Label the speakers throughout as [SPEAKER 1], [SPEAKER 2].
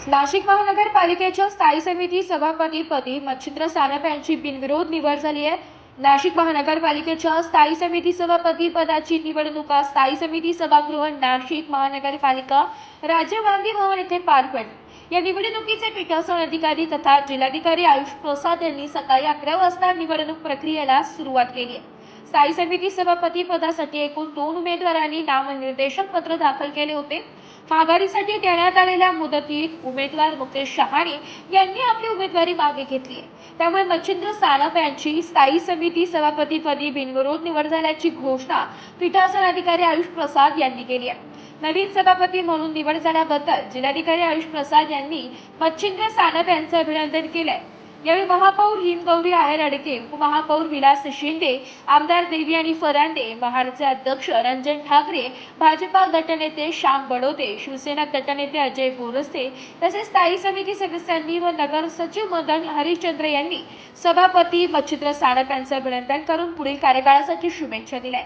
[SPEAKER 1] नाशिक महानगरपालिकेच्या स्थायी समिती सभापतीपदी मच्छिंद्र सानप यांची बिनविरोध निवड झाली आहे। नाशिक महानगरपालिकेच्या स्थायी समिती सभापती पदाची निवडणूक स्थायी समिती सभागृह नाशिक महानगरपालिका राज्य गांधी भवन येथे पार पडली। या निवडणुकीचे पीठासन अधिकारी तथा जिल्हाधिकारी आयुष प्रसाद यांनी सकाळी 11 वाजता निवडणूक प्रक्रियेला सुरुवात केली आहे। स्थायी समिती सभापती पदासाठी एकूण 2 उमेदवारांनी नामनिर्देशन पत्र दाखल केले होते। माघारीसाठी देण्यात आलेल्या मुदतीत उमेदवार मुकेश शहाणे यांनी आपली उमेदवारी मागे घेतली आहे। त्यामुळे मच्छिंद्र सानप यांची स्थायी समिती सभापतीपदी बिनविरोध निवड झाल्याची घोषणा पीठासन अधिकारी आयुष प्रसाद यांनी केली आहे। नवीन सभापती म्हणून निवड झाल्याबद्दल जिल्हाधिकारी आयुष प्रसाद यांनी मच्छिंद्र सानप यांचे अभिनंदन केले। यावेळी महापौर हिमगौरी आहेर अडके, उपमहापौर विलास शिंदे, आमदार देवयानी फरांदे, महाडचे अध्यक्ष रंजन ठाकरे, भाजपा गटनेते श्याम बडोते, शिवसेना गटनेते अजय बोरस्ते तसेच स्थायी समिती सदस्यांनी व नगर सचिव मदन हरिश्चंद्र यांनी सभापती मच्छिंद्र सानप यांचे अभिनंदन करून पुढील कार्यकाळासाठी शुभेच्छा दिल्या।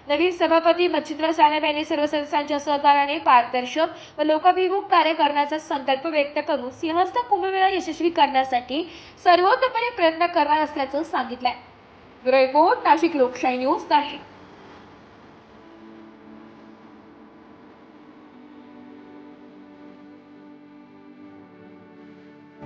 [SPEAKER 1] नवीन सभापती मच्छिंद्र सानप यांनी सर्व सदस्यांच्या सहकार्याने पारदर्शक व लोकाभिमुख कार्य करण्याचा संकल्प व्यक्त करून सिंहस्थ कुंभमेळा यशस्वी करण्यासाठी सर्वतोपरी प्रयत्न करणार असल्याचं सांगितलंय। ब्युरो रिपोर्ट नाशिक लोकशाही न्यूज नाशिक।